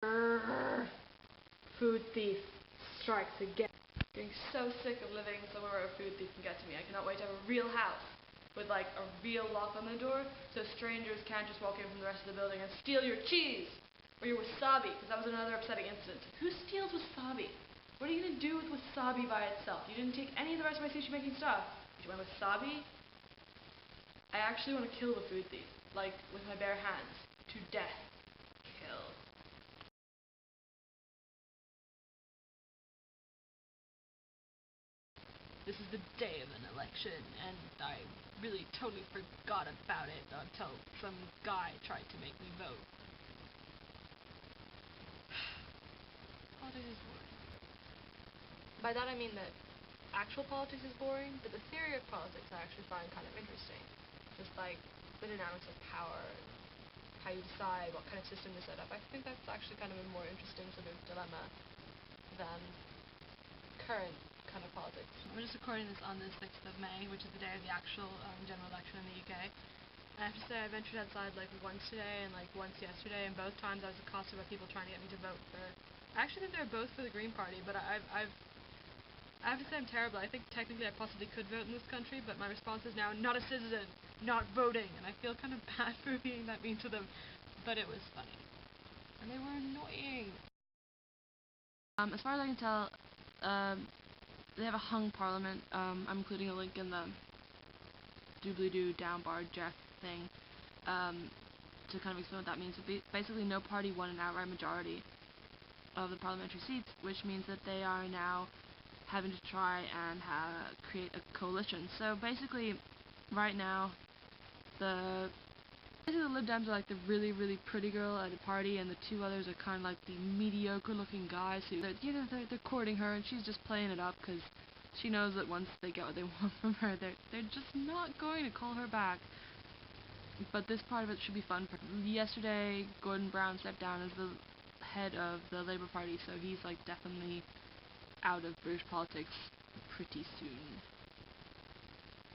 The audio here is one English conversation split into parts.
Grrr. Food thief strikes again. Getting so sick of living somewhere where a food thief can get to me. I cannot wait to have a real house with like a real lock on the door so strangers can't just walk in from the rest of the building and steal your cheese or your wasabi, because that was another upsetting incident. Who steals wasabi? What are you going to do with wasabi by itself? You didn't take any of the rest of my sushi making stuff. Did you want wasabi? I actually want to kill the food thief, like with my bare hands, to death. Kill. This is the day of an election, and I really totally forgot about it until some guy tried to make me vote. Politics is boring. By that I mean that actual politics is boring, but the theory of politics I actually find kind of interesting. Just like the dynamics of power and how you decide what kind of system to set up. I think that's actually kind of a more interesting sort of dilemma than current kind of politics. I'm just recording this on the 6th of May, which is the day of the actual general election in the UK. And I have to say I ventured outside like once today and like once yesterday, and both times I was accosted by people trying to get me to vote for... I actually think they're both for the Green Party, but I have to say I'm terrible. I think technically I possibly could vote in this country, but my response is now, not a citizen, not voting, and I feel kind of bad for being that mean to them, but it was funny. And they were annoying. As far as I can tell, they have a hung parliament. I'm including a link in the doobly-doo down bar Jeff thing to kind of explain what that means. So basically no party won an outright majority of the parliamentary seats, which means that they are now having to try and create a coalition. So basically right now the Lib Dems are like the really, really pretty girl at a party, and the two others are kind of like the mediocre-looking guys who, they're courting her, and she's just playing it up because she knows that once they get what they want from her, they're just not going to call her back. But this part of it should be fun. Yesterday, Gordon Brown stepped down as the head of the Labour Party, so he's like definitely out of British politics pretty soon.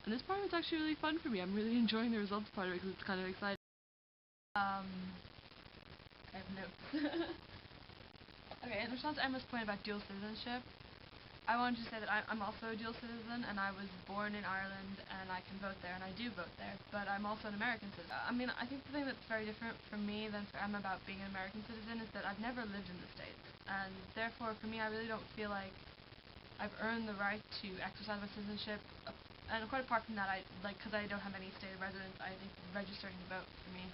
And this part of it's actually really fun for me. I'm really enjoying the results part of it because it's kind of exciting. I have notes. Okay, in response to Emma's point about dual citizenship, I wanted to say that I'm also a dual citizen, and I was born in Ireland, and I can vote there, and I do vote there, but I'm also an American citizen. I mean, I think the thing that's very different for me than for Emma about being an American citizen is that I've never lived in the States, and therefore for me I really don't feel like I've earned the right to exercise my citizenship. And quite apart from that, because I don't have any state residence, I think registering to vote for me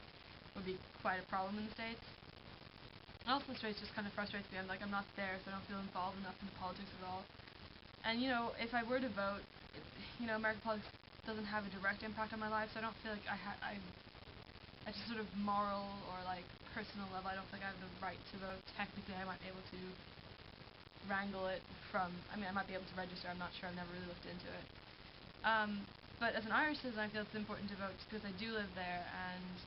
would be quite a problem in the States. And also the States just kind of frustrates me. I'm not there, so I don't feel involved enough in the politics at all. And if I were to vote, American politics doesn't have a direct impact on my life, so I don't feel like I just sort of moral or like personal level, I don't think I have the right to vote. Technically, I might be able to wrangle it from, I might be able to register, I'm not sure, I've never really looked into it. But as an Irish citizen, I feel it's important to vote just because I do live there, and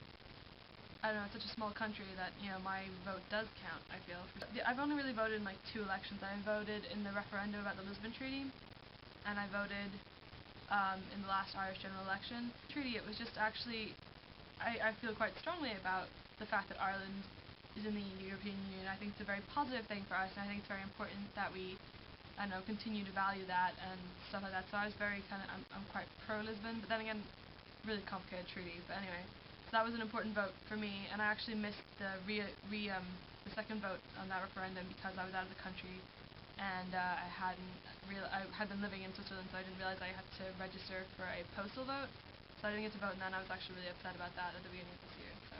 I don't know, it's such a small country that, my vote does count, I feel. I've only really voted in like 2 elections. I voted in the referendum about the Lisbon Treaty, and I voted in the last Irish general election. It was just actually, I feel quite strongly about the fact that Ireland is in the European Union. I think it's a very positive thing for us, and I think it's very important that we continue to value that and stuff like that. So I was very I'm quite pro-Lisbon, but then again, really complicated treaty. But anyway, so that was an important vote for me, and I actually missed the second vote on that referendum because I was out of the country, and I had been living in Switzerland, so I didn't realize I had to register for a postal vote, so I didn't get to vote, and then I was actually really upset about that at the beginning of this year. So,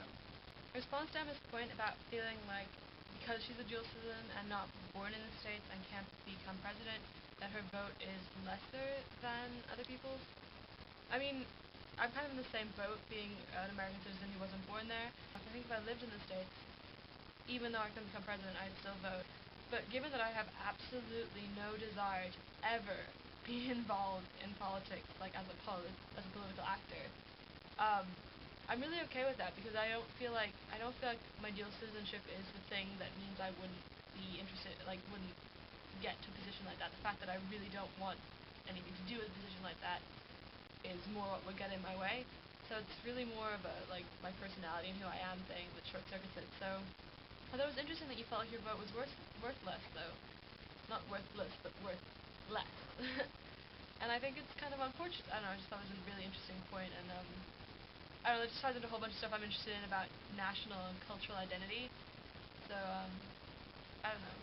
in response to Emma's point about feeling like because she's a dual citizen and not born in the States and can't become president, that her vote is lesser than other people's. I mean, I'm kind of in the same boat being an American citizen who wasn't born there. I think if I lived in the States, even though I couldn't become president, I'd still vote. But given that I have absolutely no desire to ever be involved in politics, like as a political actor, I'm really okay with that because I don't feel like my dual citizenship is the thing that means I wouldn't be interested, wouldn't get to a position like that. The fact that I really don't want anything to do with a position like that is more what would get in my way. So it's really more of a my personality and who I am thing that short circuits it. So I thought it was interesting that you felt like your vote was worthless, though. Not worthless, but worth less. And I think it's kind of unfortunate. I don't know, I just thought it was a really interesting point, and I don't know, it just ties into a whole bunch of stuff I'm interested in about national and cultural identity. So, I don't know.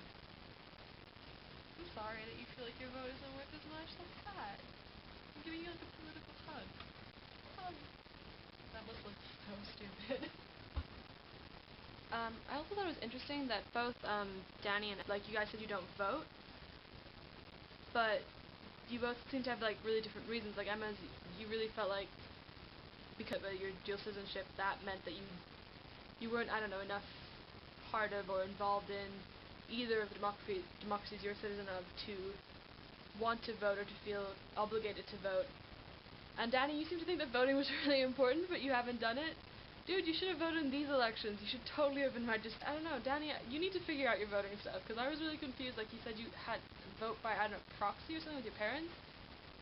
I'm sorry that you feel like your vote isn't worth as much. That's sad. I'm giving you like a political hug. That must look so stupid. I also thought it was interesting that both Danny and like you guys said you don't vote, but you both seem to have like really different reasons. Like Emma's, you really felt like because of your dual citizenship that meant that you weren't, I don't know, enough part of or involved in either of the democracies you're a citizen of to want to vote or to feel obligated to vote. And Danny, you seem to think that voting was really important, but you haven't done it. Dude, you should have voted in these elections. You should totally have been registered. I don't know, Danny, you need to figure out your voting stuff, because I was really confused. Like, you said you had vote by, I don't know, proxy or something with your parents.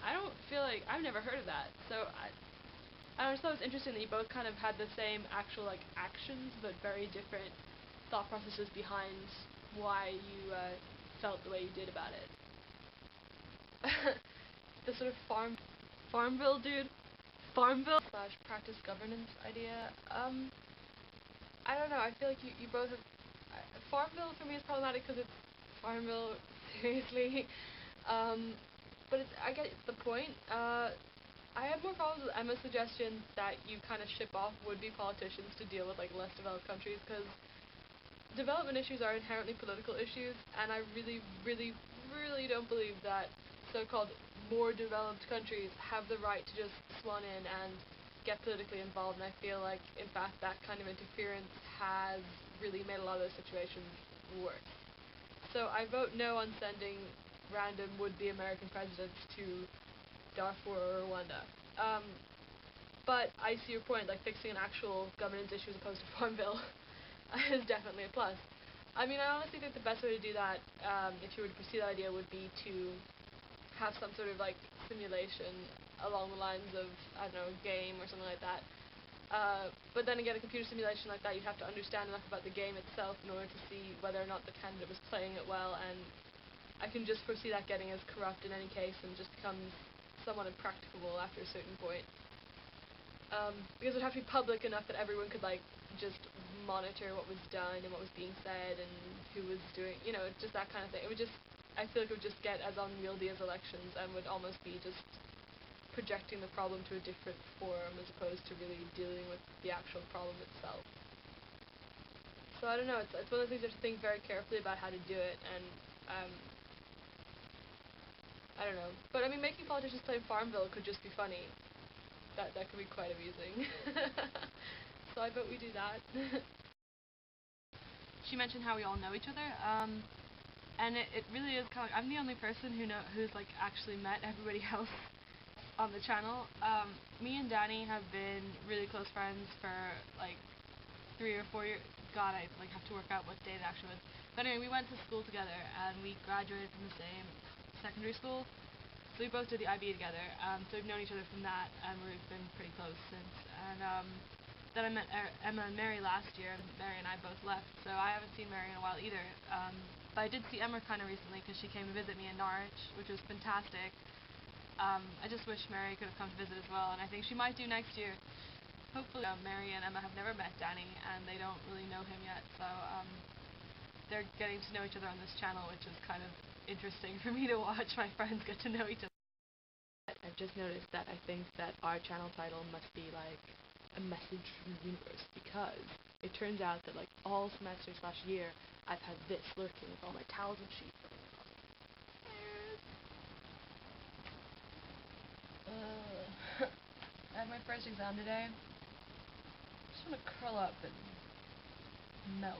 I don't feel like, I've never heard of that. So, I just thought it was interesting that you both kind of had the same actual, like, actions, but very different thought processes behind why you felt the way you did about it. The sort of Farmville dude. Farmville / practice governance idea. I don't know. I feel like you both have. Farmville for me is problematic because it's Farmville, seriously. But I get the point. I have more problems with Emma's suggestion that you kind of ship off would-be politicians to deal with like less developed countries, because development issues are inherently political issues, and I really, really, really don't believe that so-called more developed countries have the right to just swan in and get politically involved, and I feel like, in fact, that kind of interference has really made a lot of those situations worse. So I vote no on sending random would-be American presidents to Darfur or Rwanda. But I see your point, like fixing an actual governance issue as opposed to Farmville is definitely a plus. I mean, I honestly think the best way to do that, if you were to pursue that idea, would be to have some sort of like simulation along the lines of, I don't know, a game or something like that. But then again, a computer simulation like that, you'd have to understand enough about the game itself in order to see whether or not the candidate was playing it well, and I can just foresee that getting as corrupt in any case and just becomes somewhat impracticable after a certain point. Because it would have to be public enough that everyone could like just monitor what was done and what was being said and who was doing, you know, just that kind of thing. It would just, I feel like it would just get as unwieldy as elections and would almost be just projecting the problem to a different form as opposed to really dealing with the actual problem itself. So I don't know, it's one of the things you have to think very carefully about how to do it, and I don't know. But I mean, making politicians play Farmville could just be funny. That could be quite amusing. So I vote we do that. She mentioned how we all know each other, and it really is kind of, I'm the only person who's like actually met everybody else on the channel. Me and Danny have been really close friends for like 3 or 4 years. God, I like have to work out what day it actually was. But anyway, we went to school together and we graduated from the same secondary school. So we both did the IB together. So we've known each other from that, and we've been pretty close since. And then I met Emma and Mary last year, and Mary and I both left, so I haven't seen Mary in a while either. But I did see Emma kind of recently because she came to visit me in Norwich, which was fantastic. I just wish Mary could have come to visit as well, and I think she might do next year. Hopefully. Mary and Emma have never met Danny, and they don't really know him yet, so they're getting to know each other on this channel, which is kind of interesting for me to watch my friends get to know each other. I've just noticed that I think that our channel title must be like a message from the universe, because it turns out that like all semester / year I've had this lurking with all my towels and sheets. I have my first exam today. I just want to curl up and melt.